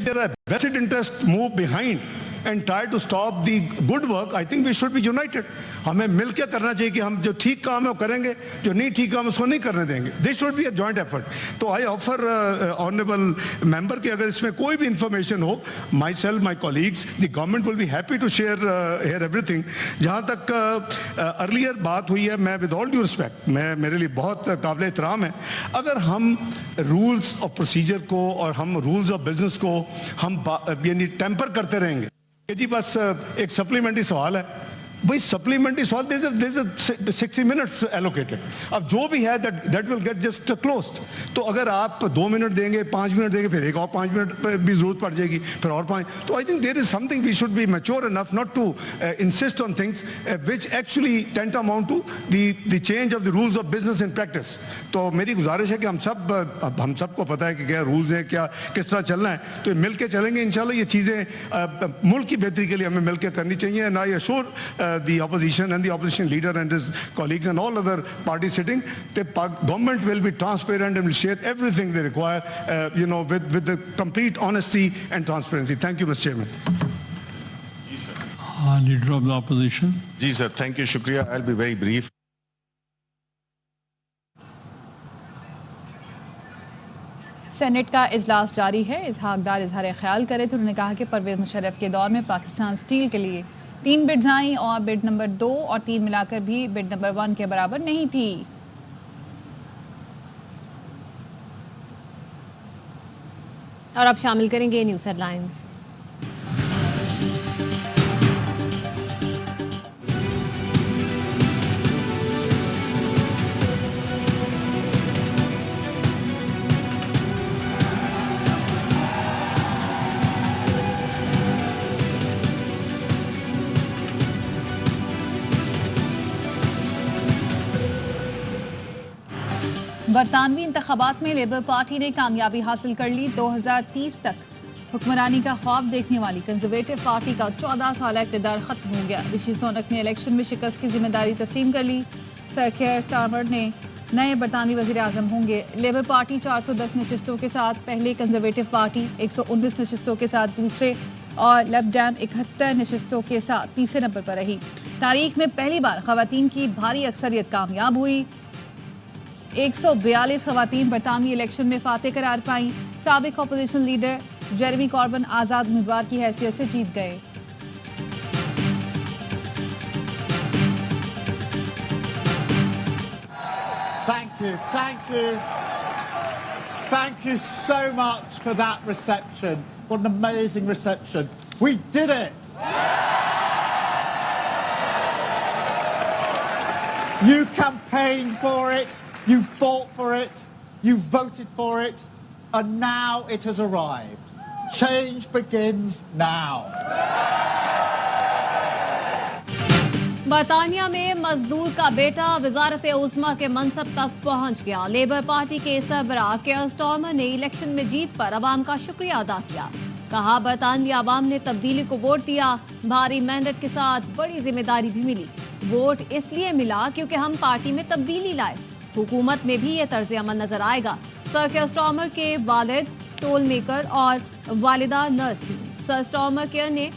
if there are vested interests move behind and try to stop the good work, I think we should be united. हमें मिलकर करना चाहिए कि हम जो ठीक काम है वो करेंगे, जो नहीं ठीक काम उसको नहीं करने देंगे. This should be a joint effort. तो I offer honorable member कि अगर इसमें कोई भी information हो, myself, my colleagues, the government will be happy to share here everything. जहाँ तक earlier बात हुई है, मैं with all due respect, मैं मेरे लिए बहुत काबिल एहतराम है. अगर हम rules of procedure को और हम rules of business को हम यानी टेम्पर करते रहेंगे कि जी बस एक सप्लीमेंट्री सवाल है, भाई सप्लीमेंट्री सवाल there's a 60 minutes allocated. अब जो भी है that will get just closed. तो अगर आप 2 मिनट देंगे, 5 मिनट देंगे, फिर एक और 5 मिनट पर भी जरूरत पड़ जाएगी, फिर और 5. तो I think there is something we should be mature enough not to insist on things which actually tantamount to the change of the rules of business in practice. तो मेरी गुजारिश है कि हम सबको पता है कि क्या रूल्स हैं, क्या किस तरह चलना है, तो मिल के चलेंगे इंशाल्लाह. ये चीज़ें मुल्क की बेहतरी के लिए हमें मिल के करनी चाहिए. And I assure the opposition and the opposition leader and his colleagues and all other parties sitting, the government will be transparent and will share everything they require, with the complete honesty and transparency. Thank you, Mr. Chairman. Leader of the opposition. Ji sir, thank you, shukriya. I'll be very brief. Senate का इजलास जारी है. इसहाक डार इजहार ख्याल करे तो उन्होंने कहा कि परवेज मुशर्रफ के दौर में पाकिस्तान स्टील के लिए 3 बिड्स आई और बिड नंबर 2 और 3 मिलाकर भी बिड नंबर 1 के बराबर नहीं थी. और अब शामिल करेंगे न्यूज़ हेडलाइंस. बरतानवी इंतखाबात में लेबर पार्टी ने कामयाबी हासिल कर ली. 2030 तक हुक्मरानी का ख्वाब देखने वाली कंजर्वेटिव पार्टी का 14 साल इक़्तिदार खत्म हो गया. ऋषि सुनक ने इलेक्शन में शिकस्त की जिम्मेदारी तस्लीम कर ली. सर केयर स्टारमर ने नए बरतानवी वज़ीर आज़म होंगे. लेबर पार्टी 410 नशिस्तों के साथ पहले, कंजर्वेटिव पार्टी 119 नशिस्तों के साथ दूसरे और लेफ्ट डैम 71 नशिस्तों के साथ तीसरे नंबर पर रही. तारीख में पहली बार ख़वातीन की भारी अक्सरियत कामयाब हुई. 142 ख़वातीन बरतानवी इलेक्शन में फातेह करार पाई. साबिक अपोजिशन लीडर जेरेमी कॉर्बन आज़ाद उम्मीदवार की हैसियत से जीत गए. Thank you so much for that reception. What an amazing reception. We did it. You campaigned for it. You fought for it, you voted for it, and now it has arrived. Change begins now. बरतानिया में मजदूर का बेटा वजारत उज़्मा के मनसब तक पहुंच गया. Labour party के सरबराह केयर स्टारमर ने इलेक्शन में जीत पर अवाम का शुक्रिया अदा किया. कहा बरतानवी अवाम ने तब्दीली को वोट दिया. भारी मेहनत के साथ बड़ी जिम्मेदारी भी मिली. वोट इसलिए मिला क्योंकि हम पार्टी में तब्दीली लाए. हुकूमत में भी ये तर्ज अमल नजर आएगा. सर केयर स्टारमर के वालिद टोल मेकर और वालिदा नर्स थी. सर स्टारमर केयर ने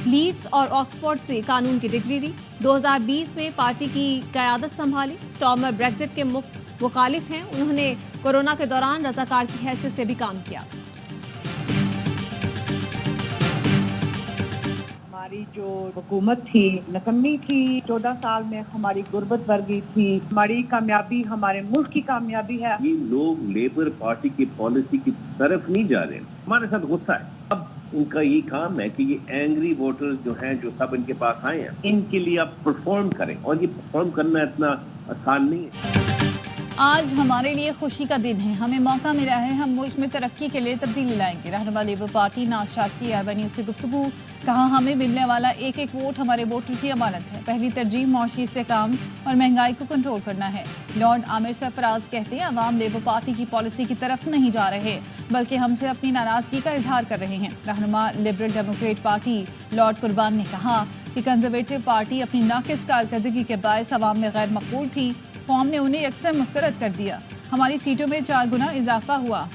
लीड्स और ऑक्सफोर्ड से कानून की डिग्री ली. 2020 में पार्टी की क़यादत संभाली. स्टारमर ब्रेक्जिट के मुखालिफ हैं. उन्होंने कोरोना के दौरान रज़ाकार की हैसियत से भी काम किया. हमारी जो हुकूमत थी नकम्मी थी. 14 साल में हमारी गुर्बत बढ़ गई थी. हमारी कामयाबी हमारे मुल्क की कामयाबी है. ये लोग लेबर पार्टी की पॉलिसी की तरफ नहीं जा रहे. हमारे साथ गुस्सा है. अब उनका ये काम है कि ये एंग्री वोटर्स जो हैं, जो सब इनके पास आए हैं, इनके लिए आप परफॉर्म करें. और ये परफॉर्म करना इतना आसान नहीं है. आज हमारे लिए खुशी का दिन है. हमें मौका मिला है, हम मुल्क में तरक्की के लिए तब्दीली लाएंगे. रहनुमा लेबर पार्टी नाज शाकी अरबा से गुफ्तगू. कहा हमें मिलने वाला एक एक वोट हमारे वोटर की अमानत है. पहली तरजीह मौशी इस्तेहकाम और महंगाई को कंट्रोल करना है. लॉर्ड आमिर सरफराज कहते हैं अवाम लेबर पार्टी की पॉलिसी की तरफ नहीं जा रहे बल्कि हमसे अपनी नाराजगी का इजहार कर रहे हैं. रहनुमा लिबरल डेमोक्रेट पार्टी लॉर्ड कुर्बान ने कहा कि कंजर्वेटिव पार्टी अपनी नाकिस कारकर्दगी के बायस अवाम में गैर मकबूल थी. कौम ने उन्हें अक्सर मुस्तरद कर दिया. हमारी सीटों में 4 गुना इजाफा हुआ.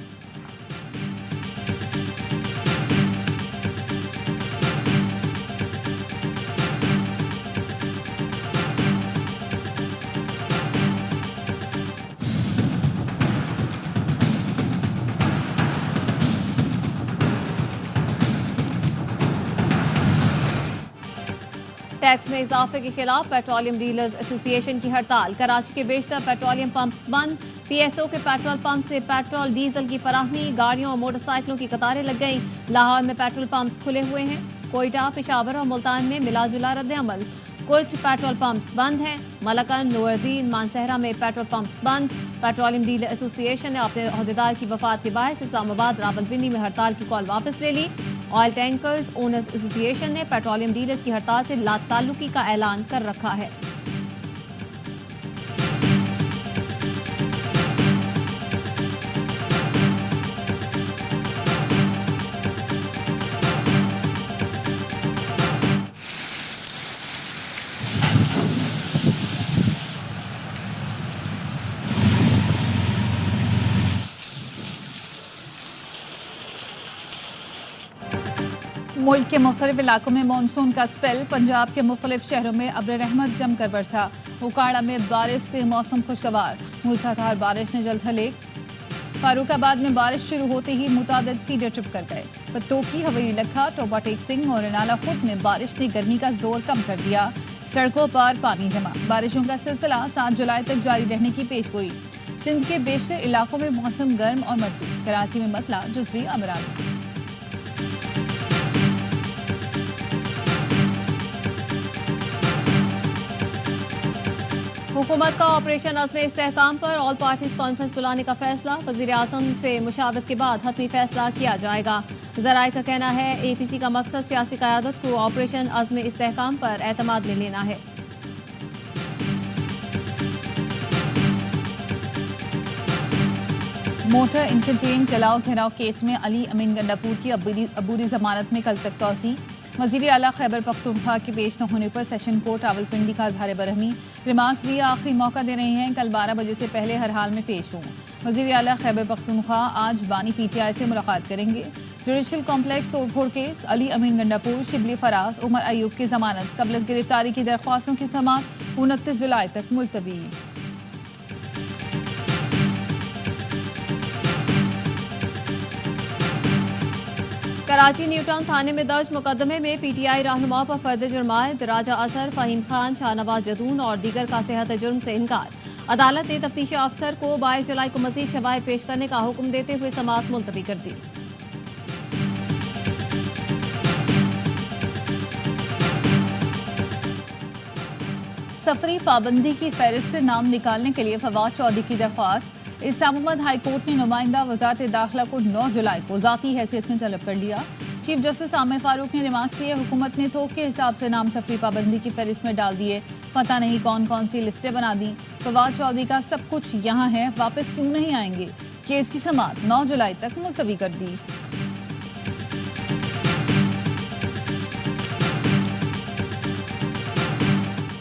टैक्स में इजाफे के खिलाफ पेट्रोलियम डीलर्स एसोसिएशन की हड़ताल। कराची के बेशतर पेट्रोलियम पंप्स बंद। पीएसओ के पेट्रोल पंप से पेट्रोल डीजल की फराहमी, गाड़ियों और मोटरसाइकिलों की कतारें लग गईं। लाहौर में पेट्रोल पंप्स खुले हुए हैं। कोयटा, पेशावर और मुल्तान में मिला जुला रद्द-ए-अमल। कुछ पेट्रोल पंप्स बंद हैं। मलकन, नूरदीन, मानसहरा में पेट्रोल पंप्स बंद। पेट्रोलियम डीलर एसोसिएशन ने अपने अहदेदार की वफात के बायस इस्लामाबाद, रावलपिंडी में हड़ताल की कॉल वापस ले ली। ऑयल टैंकर्स ओनर्स एसोसिएशन ने पेट्रोलियम डीलर्स की हड़ताल से लाताल्लुकी का ऐलान कर रखा है। मुल्क के मुख्तलिफ इलाकों में मानसून का स्पेल। पंजाब के मुख्तलिफ शहरों में अब्र रहमत जमकर बरसा। उकाड़ा में बारिश से मौसम खुशगवार। मूसलाधार बारिश ने जल्द हले। फारूकाबाद में बारिश शुरू होते ही मुतादिद फीडर ट्रिप कर गए। पत्तोकी, हवेली लखा, टोबा टेक सिंह और नाला खुद में बारिश ने गर्मी का जोर कम कर दिया। सड़कों पर पानी जमा। बारिशों का सिलसिला 7 जुलाई तक जारी रहने की पेशगोई। सिंध के बेशतर इलाकों में मौसम गर्म और मर्दी। कराची में मतला जुज़वी अमरान। हुकूमत का ऑपरेशन अज़्म इस्तेहकाम पर ऑल पार्टीज कॉन्फ्रेंस बुलाने का फैसला। वज़ीर आज़म से मुशावरत के बाद हतमी फैसला किया जाएगा। ज़राए का कहना है APC का मकसद सियासी क़यादत को ऑपरेशन अज़्म इस्तेहकाम पर एतमाद में लेना है। मोटर इंटरचेंज जलाओ घेराव केस में अली अमीन गंडापुर की अबूरी जमानत में कल तक तौसी। वज़ीर आला खैबर पख्तूनख्वा के पेश न होने पर सेशन कोर्ट रावलपिंडी का इज़हार बरहमी। रिमार्क्स दिए आखिरी मौका दे रहे हैं, कल 12 बजे से पहले हर हाल में पेश हों। वज़ीर आला खैबर पख्तूनख्वा आज बानी PTI से मुलाकात करेंगे। जुडिशल कॉम्प्लेक्स तोड़फोड़ केस, अली अमीन गंडापुर, शिबली फराज, उमर अयूब की जमानत कबल गिरफ्तारी की दरख्वास्तों की समाअत 29 जुलाई तक मुलतवी। कराची न्यूटाउन थाने में दर्ज मुकदमे में PTI रहनुमा पर फर्द जुर्मायत राजा असर, फहीम खान, शाहनवाज जदून और दीगर का सेहत जुर्म से इनकार। अदालत ने तफ्तीशी अफसर को 22 जुलाई को मजीद शवाहिद पेश करने का हुक्म देते हुए समाअत मुलतवी कर दी। सफरी पाबंदी की फहरिस्त से नाम निकालने के लिए फवाद चौधरी की दरख्वास्त। इस्लामाबाद हाई कोर्ट ने नुमाइंदा वजारत दाखिला को 9 जुलाई को ज़ाती हैसियत में तलब कर लिया। चीफ जस्टिस आमिर फारूक ने रिमार्क्स दिए, हुकूमत ने थोक के हिसाब से नाम सफरी पाबंदी की फहरिस्त में डाल दिए, पता नहीं कौन कौन सी लिस्टें बना दी। फवाद चौधरी का सब कुछ यहाँ है, वापस क्यों नहीं आएंगे। केस की समाअत 9 जुलाई तक मुलतवी कर दी।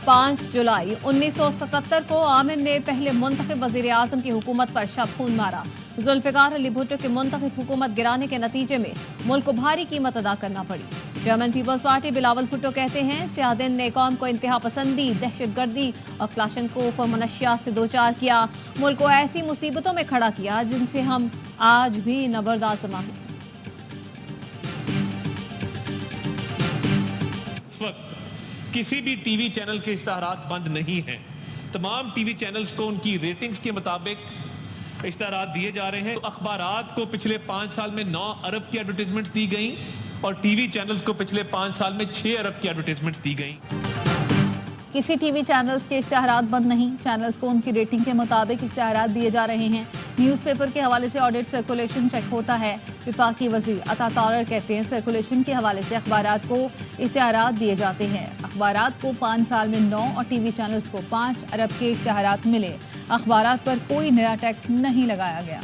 पाँच जुलाई 1977 को आमिर ने पहले मुंतखब वज़ीर आज़म की हुकूमत पर शब खून मारा। जुल्फ़िकार अली भुट्टो की मुंतखब हुकूमत गिराने के नतीजे में मुल्क को भारी कीमत अदा करना पड़ी। जर्मन पीपल्स पार्टी बिलावल भुट्टो कहते हैं, सियादिन ने कौम को इंतहा पसंदी, दहशतगर्दी और क्लाशनकोफ और मनशियात से दो चार किया, मुल्क को ऐसी मुसीबतों में खड़ा किया जिनसे हम आज भी न बर्दाश्त हैं। किसी भी टीवी चैनल के इश्तहारात बंद नहीं हैं। तमाम टीवी चैनल्स को उनकी रेटिंग्स के मुताबिक इश्तहारात दिए जा रहे हैं। तो अखबारात को पिछले 5 साल में 9 अरब की एडवर्टाइजमेंट्स दी गई और टीवी चैनल्स को पिछले 5 साल में 6 अरब की एडवर्टाइजमेंट्स दी गई। किसी टीवी चैनल्स के इश्तहारात बंद नहीं, चैनल्स को उनकी रेटिंग के मुताबिक इश्तहारात दिए जा रहे हैं। न्यूज़पेपर के हवाले से ऑडिट सर्कुलेशन चेक होता है। विफाकी वज़ीर अता तारर कहते हैं, सर्कुलेशन के हवाले से अखबारात को इश्तहारात दिए जाते हैं। अखबारात को 5 साल में 9 और टीवी चैनल्स को 5 अरब के इश्तहारात मिले। अखबारात पर कोई नया टैक्स नहीं लगाया गया।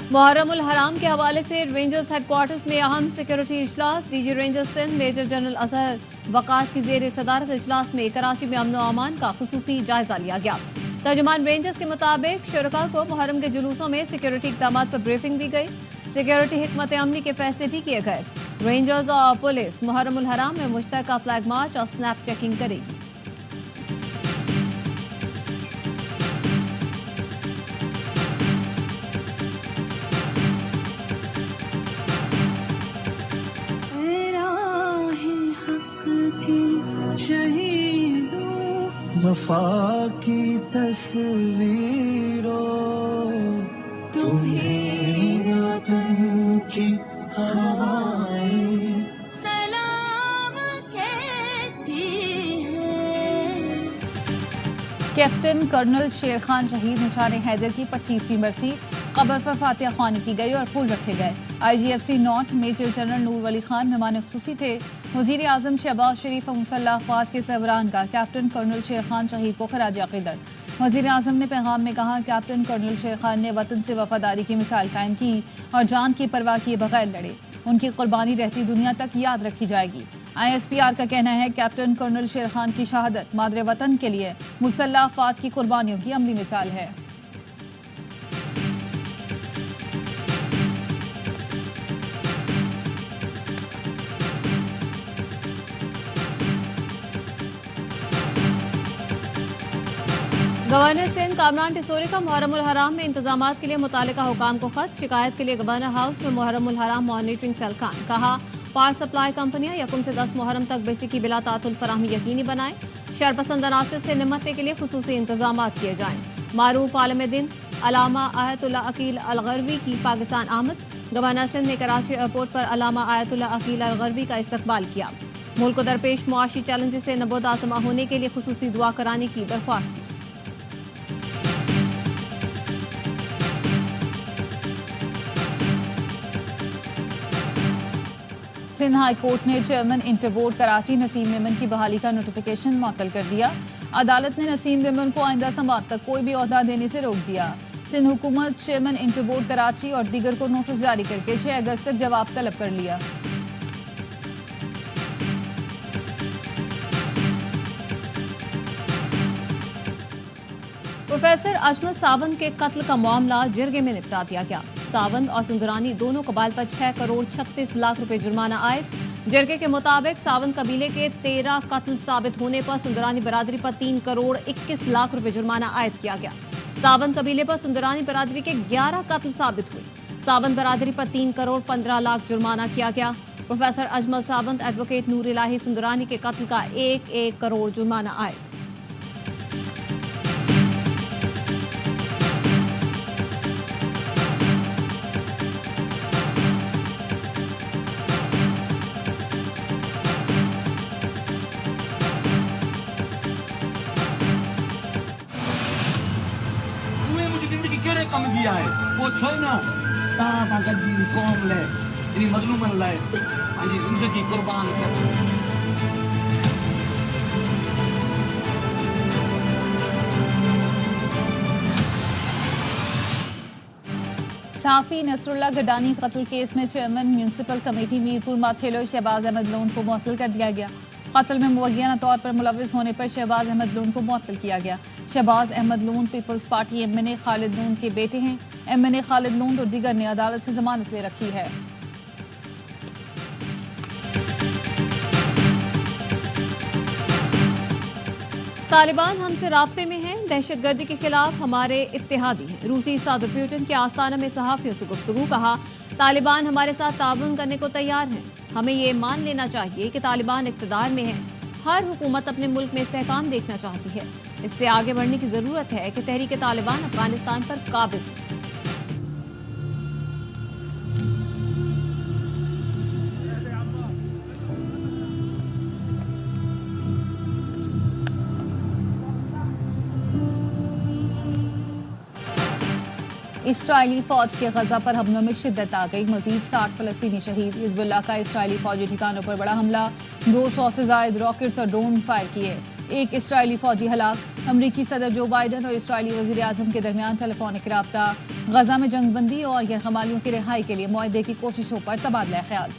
मुहर्रमुल हराम के हवाले से रेंजर्स हेडक्वार्टर्स में अहम सिक्योरिटी इजलास। DG rangers Sindh major general Azhar Waqas की जेर सदारत इजलास में कराची में अमन व अमान का खुसूसी जायजा लिया गया। तर्जुमान रेंजर्स के मुताबिक शुरका को मुहर्रम के जुलूसों में सिक्योरिटी इक़दाम पर ब्रीफिंग दी गई। सिक्योरिटी हिकमत अमली के फैसले भी किए गए। रेंजर्स और पुलिस मुहर्रमुल हराम में मुश्तरका फ्लैग मार्च और स्नैप चेकिंग करेगी। वफा की तस्वीरों तुम्हें तुम की हवाएं सलाम कहती है। कैप्टन कर्नल शेर खान शहीद निशान हैदर की 25वीं बरसी कब्र पर फातिहा ख्वानी की गई और फूल रखे गए। IGFC नॉर्थ मेजर जनरल नूर वली खान मेहमान खुसूसी थे। वजीर आजम शहबाज शरीफ और मुसल्लह अफवाज के सरबराहान का कैप्टन कर्नल शेर खान शहीद को खराज अकीदत। वजीर आजम ने पैगाम में कहा, कैप्टन कर्नल शेर खान ने वतन से वफादारी की मिसाल कायम की और जान की परवाह किए बगैर लड़े। उनकी कुर्बानी रहती दुनिया तक याद रखी जाएगी। ISPR का कहना है, कैप्टन कर्नल शेर खान की शहादत मादरे वतन के लिए मुसल्लह अफवाज की कुर्बानियों की अमली मिसाल है। गवर्नर सिंध कामरान टिसोरी का मुहर्रमुल हराम में इंतजामात के लिए मुतालिका हुकाम को खत। शिकायत के लिए गवर्नर हाउस में मुहर्रमुल हराम मॉनिटरिंग सेल कायम। कहा, पावर सप्लाई कंपनियां 1 से 10 मुहर्रम तक बिजली की बिला तातुल फराहमी यकीनी बनाएं। शरपसंद अनासर से निमटने के लिए खुसूसी इंतजामात किए जाएं। मारूफ आलम दिन अलामा आयतुल्ला अकील अलगरवी की पाकिस्तान आमद। गवर्नर सिंध ने कराची एयरपोर्ट पर अलामा आयतुल्ला अकील अलगरवी का इस्तकबाल किया। मुल्क को दरपेश मुआशी चैलेंज से नबोद आसमा होने के लिए खुसूसी दुआ कराने की दरख्वास्त की। सिंध हाई कोर्ट ने चेयरमैन इंटरबोर्ड कराची नसीम मेमन की बहाली का नोटिफिकेशन मुअत्तल कर दिया। अदालत ने नसीम मेमन को आइंदा समात तक कोई भी ओहदा देने से रोक दिया। सिंध हुकूमत चेयरमैन इंटरबोर्ड कराची और दीगर को नोटिस जारी करके 6 अगस्त तक जवाब तलब कर लिया। प्रोफेसर अजमल सावंत के कत्ल का मामला जिरगे में निपटा दिया गया। सावंत और सुंदरानी दोनों कबाल पर 6 करोड़ 36 लाख रुपए जुर्माना आए। जिरगे के मुताबिक सावंत कबीले के 13 कत्ल साबित होने पर सुंदरानी बरादरी पर 3 करोड़ 21 लाख रुपए जुर्माना आयद किया गया। सावंत कबीले पर सुंदरानी बरादरी के 11 कत्ल साबित हुए। सावंत बरादरी पर 3 करोड़ 15 लाख जुर्माना किया गया। प्रोफेसर अजमल सावंत एडवोकेट नूर इलाही सुंदरानी के कत्ल का 1 करोड़ जुर्माना आयद। कम जिया है वो छोना ता गजी कौम ले इन मजलूमन लाए पंहिंजी जिंदगी कुर्बान कर। साफी नसरुल्लाह गडानी कत्ल केस में chairman municipal committee Mirpur Mathelo Shahbaz Ahmed Lone को मुअत्तल कर दिया गया। कत्ल में मुवक्किलाना तौर पर मुलविस होने पर शहबाज अहमद लोन को मुअत्तल किया गया। शहबाज अहमद लोन पीपल्स पार्टी MNA खालिद लोन के बेटे हैं। MNA खालिद लोन और दीगर ने अदालत से जमानत ले रखी है। तालिबान हमसे राब्ते में हैं, दहशतगर्दी के खिलाफ हमारे इत्तेहादी हैं। रूसी सदर पुतिन के आस्ताना में सहाफियों से गुफ्तगू। कहा, तालिबान हमारे साथ ताउन करने को तैयार हैं। हमें ये मान लेना चाहिए कि तालिबान इक़्तिदार में है। हर हुकूमत अपने मुल्क में इस्तेहकाम देखना चाहती है। इससे आगे बढ़ने की जरूरत है कि तहरीक तालिबान अफगानिस्तान पर काबिज है। इसराइली फौज के गजा पर हमलों में शिद्दत आ गई। मजीद 60 फलस्तीनी शहीद। हिजबुल्लाह का इसराइली फौजी ठिकानों पर बड़ा हमला। 200 से जायद रॉकेट्स और ड्रोन फायर किए। एक इसराइली फौजी हलाक। अमरीकी सदर जो बाइडन और इसराइली वजीर आजम के दरमियान टेलीफोनिक रब्ता। गजा में जंगबंदी और यरगमालियों की रिहाई के लिए मुआहदे की कोशिशों पर तबादला ख्याल।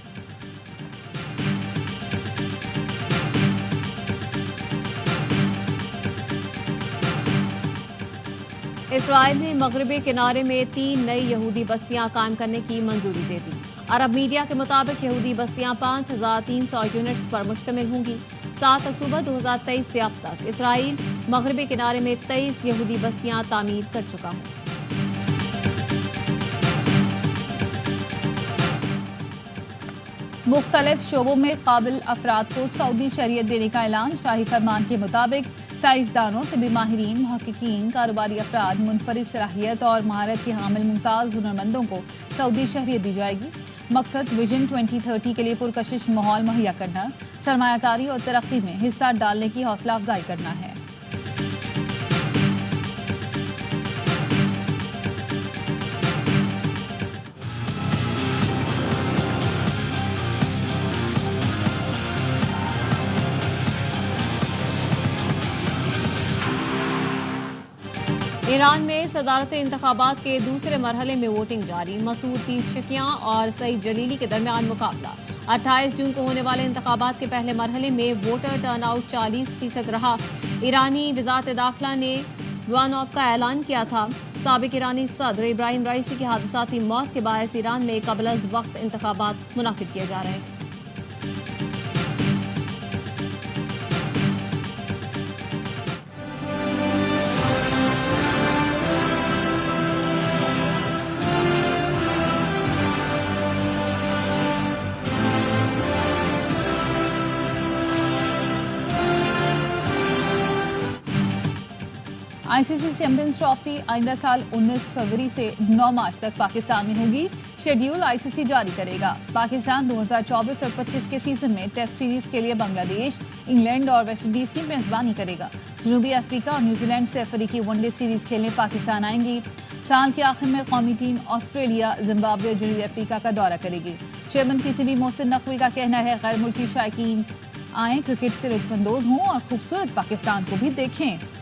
इसराइल ने मगरबी किनारे में 3 नई यहूदी बस्तियां कायम करने की मंजूरी दे दी। अरब मीडिया के मुताबिक यहूदी बस्तियां 5300 यूनिट्स पर मुश्तमिल होंगी। 7 अक्टूबर 2023 से अब तक इसराइल मगरबी किनारे में 23 यहूदी बस्तियां तामीर कर चुका है। मुख्तलिफ शोबों में काबिल अफराद को सऊदी शरीयत देने का ऐलान। शाही फरमान के मुताबिक साइंसदानों, तिब्बी माहिरीन, मुहक्किकीन, कारोबारी अफराद, मुनफरिद सलाहियत और महारत के हामिल मुमताज़ हुनरमंदों को सऊदी शहरियत दी जाएगी। मकसद विजन 2030 के लिए पुरकशिश माहौल मुहैया करना, सरमायाकारी और तरक्की में हिस्सा डालने की हौसला अफजाई करना है। ईरान में सदारती इंतखाबात के दूसरे मरहले में वोटिंग जारी। मसूद पीज़शकियां और सईद जलीली के दरमियान मुकाबला। 28 जून को होने वाले इंतखाबात के पहले मरहले में वोटर टर्नआउट 40% रहा। ईरानी वज़ारत दाखिला ने वन ऑफ का ऐलान किया था। साबिक ईरानी सदर इब्राहिम राइसी की हादसाती मौत के बायस ईरान में कबल अज़ वक्त इंतखाबात मुनाकिद किए जा रहे हैं। आईसीसी चैंपियंस ट्रॉफी आइंदा साल 19 फरवरी से 9 मार्च तक पाकिस्तान में होगी। शेड्यूल आईसीसी जारी करेगा। पाकिस्तान 2024 और 25 के सीजन में टेस्ट सीरीज के लिए बांग्लादेश, इंग्लैंड और वेस्टइंडीज की मेजबानी करेगा। जनूबी अफ्रीका और न्यूजीलैंड से अफ्रीकी वनडे सीरीज खेलने पाकिस्तान आएंगी। साल के आखिर में कौमी टीम ऑस्ट्रेलिया, जिम्बाब्वे और जनूबी अफ्रीका का दौरा करेगी। चेयरमैन पीसीबी मोहसिन नकवी का कहना है गैर मुल्की शायकीन आए, क्रिकेट से लुत्फानंदोज हों और खूबसूरत पाकिस्तान को भी देखें।